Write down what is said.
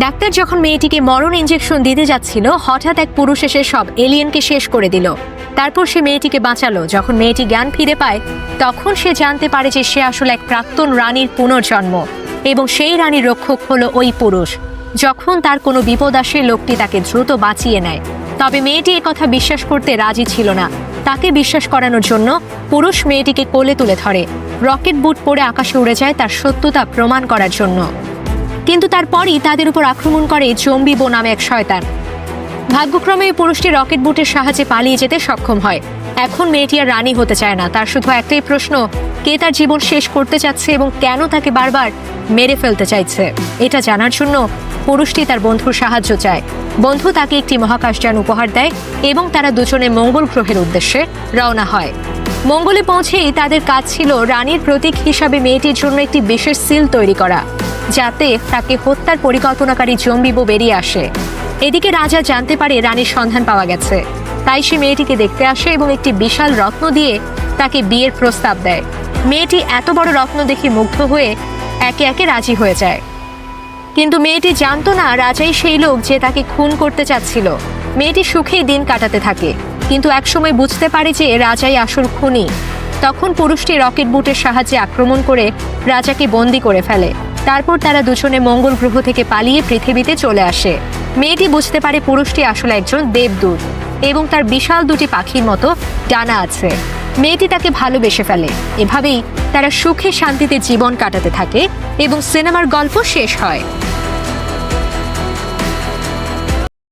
Doctor যখন মেয়েটিকে মরণ ইঞ্জেকশন দিতে যাচ্ছিল, হঠাৎ এক পুরুষ এসে সব এলিয়েনকে শেষ করে দিল। তারপর সে মেয়েটিকে বাঁচালো। যখন মেয়েটি জ্ঞান ফিরে পায়, তখন সে জানতে পারে যে সে আসলে এক প্রাক্তন রানীর পুনর্জন্ম এবং সেই রানীর রক্ষক হলো ওই পুরুষ। যখন তার কোনো বিপদ আসে, লোকটি তাকে দ্রুত বাঁচিয়ে নেয়। তবে মেয়েটি কথা বিশ্বাস করতে রাজি ছিল না। তাকে বিশ্বাস করানোর জন্য পুরুষ মেয়েটিকে কোলে তুলে ধরে, রকেট বুট পরে আকাশে উড়ে যায় তার সত্যতা প্রমাণ করার জন্য। কিন্তু তারপরই তাদের উপর আক্রমণ করে জম্বিবো নামে এক শয়তান। ভাগ্যক্রমে পুরুষটি রকেট বুটের সাহায্যে পালিয়ে যেতে সক্ষম হয়। এখন মেয়েটি আর রানী হতে চায় না। তার শুধু একটাই প্রশ্ন, কে তার জীবন শেষ করতে চাচ্ছে এবং কেন তাকে বারবার মেরে ফেলতে চাইছে। এটা জানার জন্য পুরুষটি তার বন্ধুর সাহায্য চায়। বন্ধু তাকে একটি মহাকাশযান উপহার দেয় এবং তারা দুজনে মঙ্গল গ্রহের উদ্দেশ্যে রওনা হয়। মঙ্গলে পৌঁছেই তাদের কাজ ছিল রানীর প্রতীক হিসাবে মেয়েটির জন্য একটি বিশেষ সিল তৈরি করা, যাতে তাকে হত্যার পরিকল্পনাকারী জম্বিবো বেরিয়ে আসে। এদিকে রাজা জানতে পারে রানীর সন্ধান পাওয়া গেছে, তাই সে মেয়েটিকে দেখতে আসে এবং একটি বিশাল রত্ন দিয়ে তাকে বিয়ের প্রস্তাব দেয়। মেয়েটি এত বড় রত্ন দেখে মুগ্ধ হয়ে একে একে রাজি হয়ে যায়। কিন্তু মেয়েটি জানতো না রাজাই সেই লোক যে তাকে খুন করতে চাচ্ছিল। মেয়েটি সুখেই দিন কাটাতে থাকে, কিন্তু একসময় বুঝতে পারে যে রাজাই আসল খুনি। তখন পুরুষটি রকেট বুটের সাহায্যে আক্রমণ করে রাজাকে বন্দি করে ফেলে। তারপর তারা দুজনে মঙ্গল গ্রহ থেকে পালিয়ে পৃথিবীতে চলে আসে। মেয়েটি বুঝতে পারে পুরুষটি আসলে একজন দেবদূত এবং তার বিশাল দুটি পাখির মতো ডানা আছে। মেয়েটি তাকে ভালোবেসে ফেলে। এভাবেই তারা সুখে শান্তিতে জীবন কাটাতে থাকে এবং সিনেমার গল্প শেষ হয়।